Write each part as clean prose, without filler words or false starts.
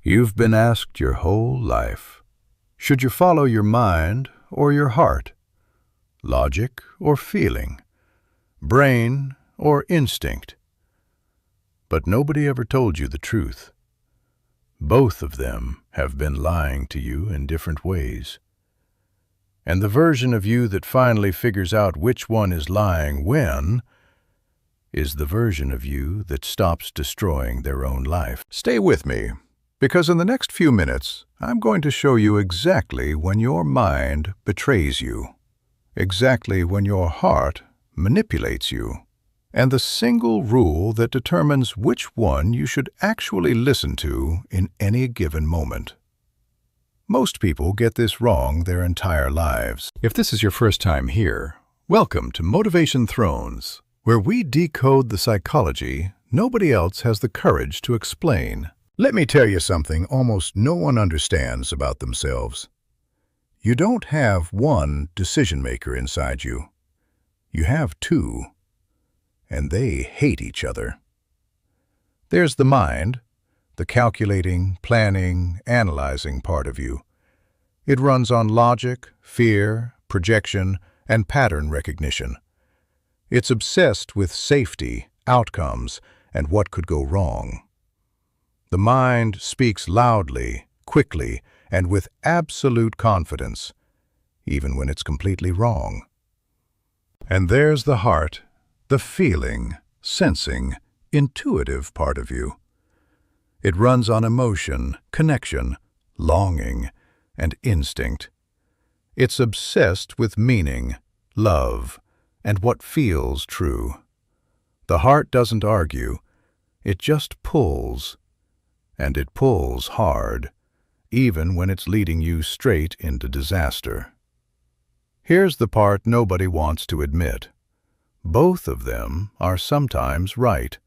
You've been asked your whole life, should you follow your mind or your heart, logic or feeling, brain or instinct? But nobody ever told you the truth. Both of them have been lying to you in different ways. And the version of you that finally figures out which one is lying when is the version of you that stops destroying their own life. Stay with me, because in the next few minutes, I'm going to show you exactly when your mind betrays you, exactly when your heart manipulates you, and the single rule that determines which one you should actually listen to in any given moment. Most people get this wrong their entire lives. If this is your first time here, welcome to Motivation Thrones, where we decode the psychology nobody else has the courage to explain. Let me tell you something almost no one understands about themselves. You don't have one decision maker inside you. You have two, and they hate each other. There's the mind, the calculating, planning, analyzing part of you. It runs on logic, fear, projection, and pattern recognition. It's obsessed with safety, outcomes, and what could go wrong. The mind speaks loudly, quickly, and with absolute confidence, even when it's completely wrong. And there's the heart, the feeling, sensing, intuitive part of you. It runs on emotion, connection, longing, and instinct. It's obsessed with meaning, love, and what feels true. The heart doesn't argue, it just pulls. And it pulls hard, even when it's leading you straight into disaster. Here's the part nobody wants to admit. Both of them are sometimes right,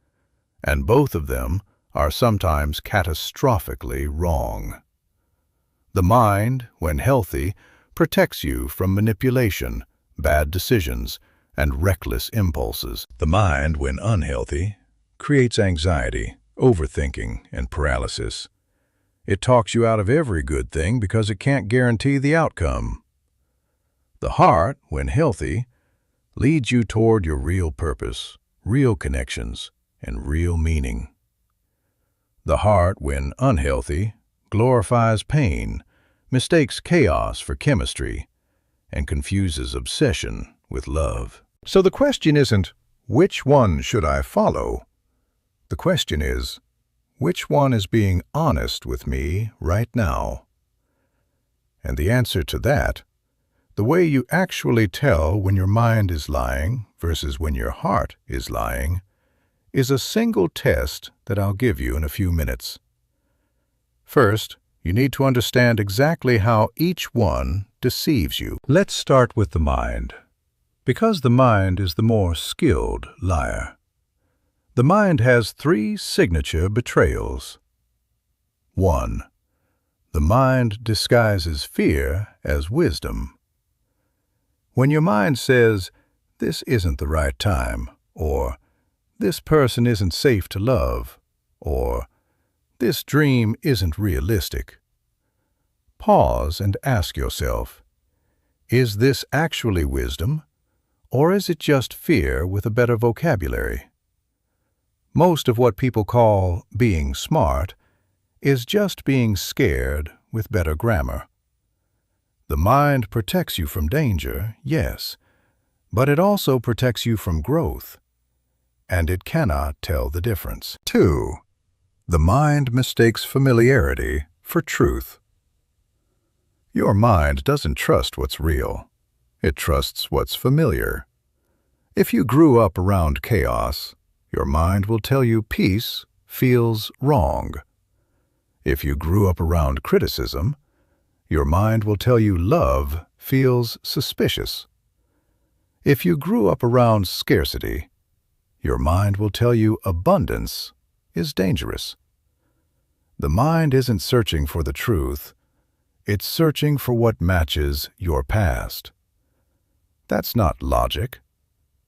and both of them are sometimes catastrophically wrong. The mind, when healthy, protects you from manipulation, bad decisions, and reckless impulses. The mind, when unhealthy, creates anxiety, overthinking, and paralysis. It talks you out of every good thing because it can't guarantee the outcome. The heart, when healthy, leads you toward your real purpose, real connections, and real meaning. The heart, when unhealthy, glorifies pain, mistakes chaos for chemistry, and confuses obsession with love. So the question isn't, which one should I follow? The question is, which one is being honest with me right now? And the answer to that, the way you actually tell when your mind is lying versus when your heart is lying, is a single test that I'll give you in a few minutes. First, you need to understand exactly how each one deceives you. Let's start with the mind, because the mind is the more skilled liar. The mind has 3 signature betrayals. 1. The mind disguises fear as wisdom. When your mind says, "This isn't the right time," or "This person isn't safe to love," or "This dream isn't realistic," pause and ask yourself, is this actually wisdom, or is it just fear with a better vocabulary? Most of what people call being smart is just being scared with better grammar. The mind protects you from danger, yes, but it also protects you from growth, and it cannot tell the difference. 2. The mind mistakes familiarity for truth. Your mind doesn't trust what's real. It trusts what's familiar. If you grew up around chaos, your mind will tell you peace feels wrong. If you grew up around criticism, your mind will tell you love feels suspicious. If you grew up around scarcity, your mind will tell you abundance is dangerous. The mind isn't searching for the truth, it's searching for what matches your past. That's not logic.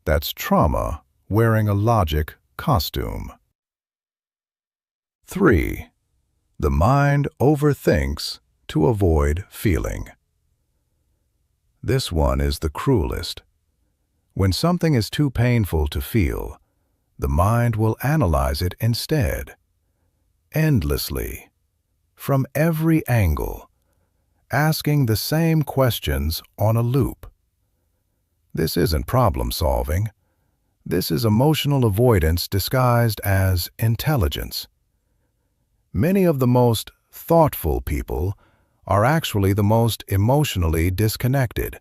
That's trauma wearing a logic costume. 3. The mind overthinks to avoid feeling. This one is the cruelest. When something is too painful to feel, the mind will analyze it instead, endlessly, from every angle, asking the same questions on a loop. This isn't problem solving. This is emotional avoidance disguised as intelligence. Many of the most thoughtful people are actually the most emotionally disconnected,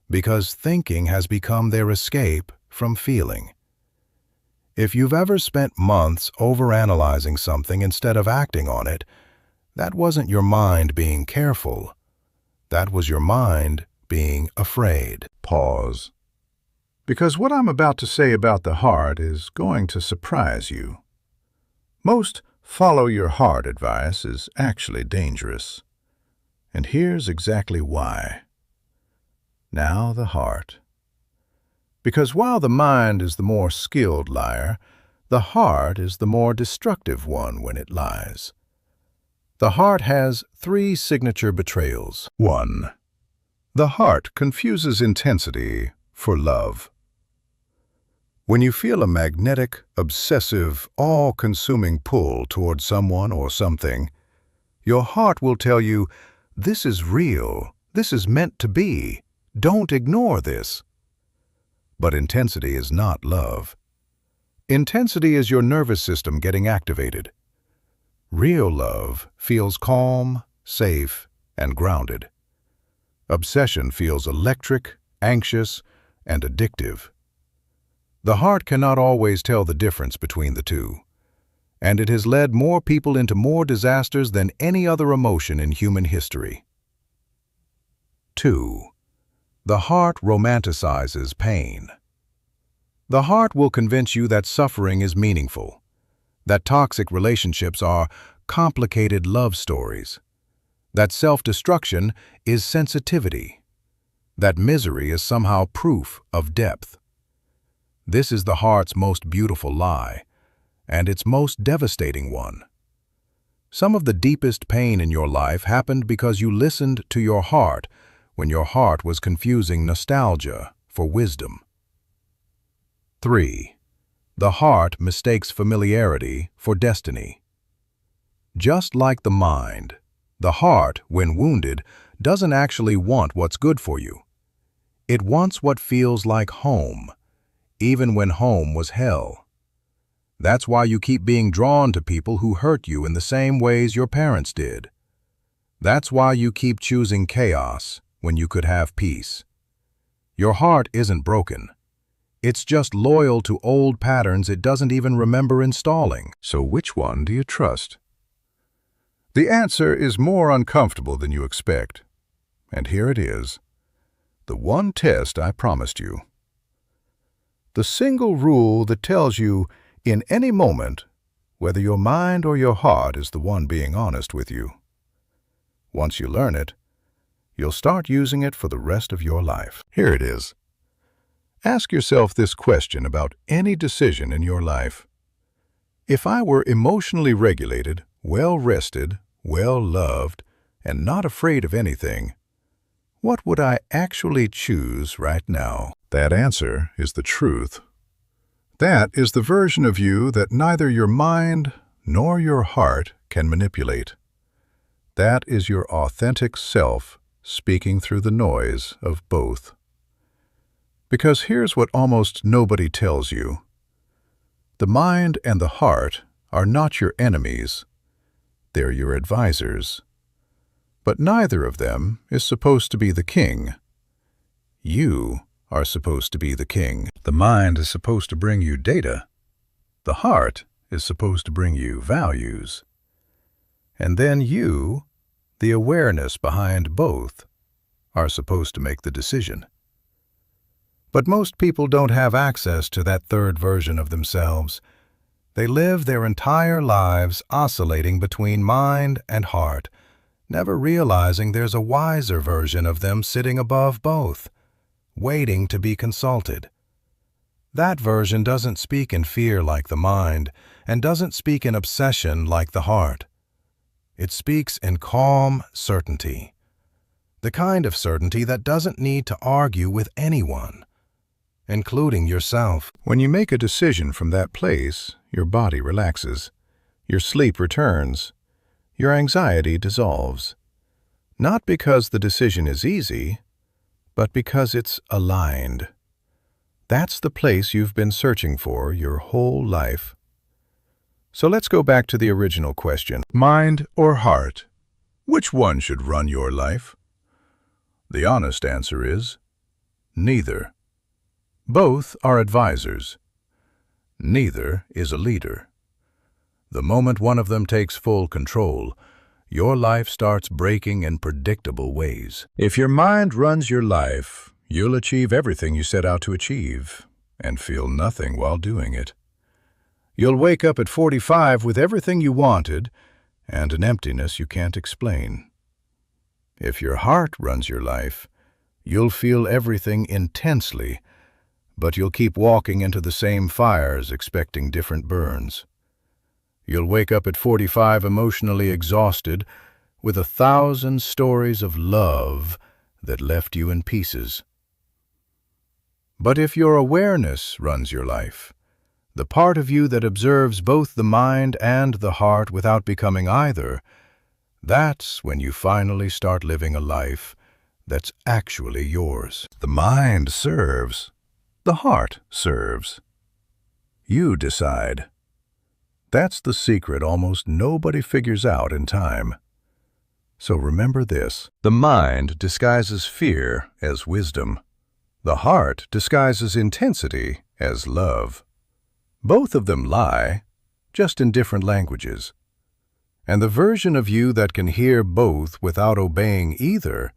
because thinking has become their escape from feeling. If you've ever spent months overanalyzing something instead of acting on it, that wasn't your mind being careful. That was your mind being afraid. Pause. Because what I'm about to say about the heart is going to surprise you. Most follow your heart advice is actually dangerous. And here's exactly why. Now the heart. Because while the mind is the more skilled liar, the heart is the more destructive one when it lies. The heart has 3 signature betrayals. 1. The heart confuses intensity for love. When you feel a magnetic, obsessive, all-consuming pull toward someone or something, your heart will tell you, "This is real, this is meant to be, don't ignore this." But intensity is not love. Intensity is your nervous system getting activated. Real love feels calm, safe, and grounded. Obsession feels electric, anxious, and addictive. The heart cannot always tell the difference between the two, and it has led more people into more disasters than any other emotion in human history. 2. The heart romanticizes pain. The heart will convince you that suffering is meaningful, that toxic relationships are complicated love stories, that self-destruction is sensitivity, that misery is somehow proof of depth. This is the heart's most beautiful lie, and its most devastating one. Some of the deepest pain in your life happened because you listened to your heart when your heart was confusing nostalgia for wisdom. 3. The heart mistakes familiarity for destiny. Just like the mind, the heart, when wounded, doesn't actually want what's good for you. It wants what feels like home, even when home was hell. That's why you keep being drawn to people who hurt you in the same ways your parents did. That's why you keep choosing chaos when you could have peace. Your heart isn't broken. It's just loyal to old patterns it doesn't even remember installing. So which one do you trust? The answer is more uncomfortable than you expect. And here it is. The one test I promised you. The single rule that tells you in any moment whether your mind or your heart is the one being honest with you. Once you learn it, you'll start using it for the rest of your life. Here it is. Ask yourself this question about any decision in your life. If I were emotionally regulated, well-rested, well-loved, and not afraid of anything, what would I actually choose right now? That answer is the truth. That is the version of you that neither your mind nor your heart can manipulate. That is your authentic self speaking through the noise of both. Because here's what almost nobody tells you. The mind and the heart are not your enemies. They're your advisors. But neither of them is supposed to be the king. You are supposed to be the king. The mind is supposed to bring you data. The heart is supposed to bring you values. And then you, the awareness behind both, are supposed to make the decision. But most people don't have access to that third version of themselves. They live their entire lives oscillating between mind and heart, never realizing there's a wiser version of them sitting above both, waiting to be consulted. That version doesn't speak in fear like the mind, and doesn't speak in obsession like the heart. It speaks in calm certainty, the kind of certainty that doesn't need to argue with anyone, including yourself. When you make a decision from that place, your body relaxes, your sleep returns, your anxiety dissolves. Not because the decision is easy, but because it's aligned. That's the place you've been searching for your whole life. So let's go back to the original question. Mind or heart? Which one should run your life? The honest answer is neither. Both are advisors. Neither is a leader. The moment one of them takes full control, your life starts breaking in predictable ways. If your mind runs your life, you'll achieve everything you set out to achieve and feel nothing while doing it. You'll wake up at 45 with everything you wanted and an emptiness you can't explain. If your heart runs your life, you'll feel everything intensely, but you'll keep walking into the same fires expecting different burns. You'll wake up at 45 emotionally exhausted with 1,000 stories of love that left you in pieces. But if your awareness runs your life, the part of you that observes both the mind and the heart without becoming either, that's when you finally start living a life that's actually yours. The mind serves. The heart serves. You decide. That's the secret almost nobody figures out in time. So remember this: the mind disguises fear as wisdom. The heart disguises intensity as love. Both of them lie, just in different languages. And the version of you that can hear both without obeying either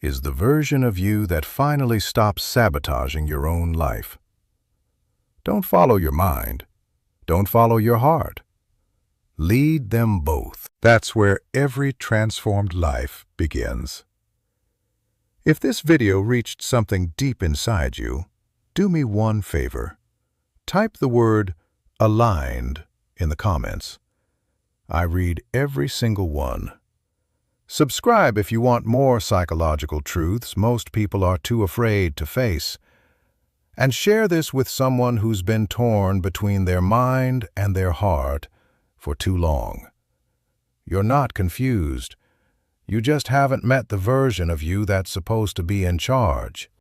is the version of you that finally stops sabotaging your own life. Don't follow your mind. Don't follow your heart. Lead them both. That's where every transformed life begins. If this video reached something deep inside you, do me one favor. Type the word aligned in the comments. I read every single one. Subscribe if you want more psychological truths most people are too afraid to face. And share this with someone who's been torn between their mind and their heart for too long. You're not confused. You just haven't met the version of you that's supposed to be in charge.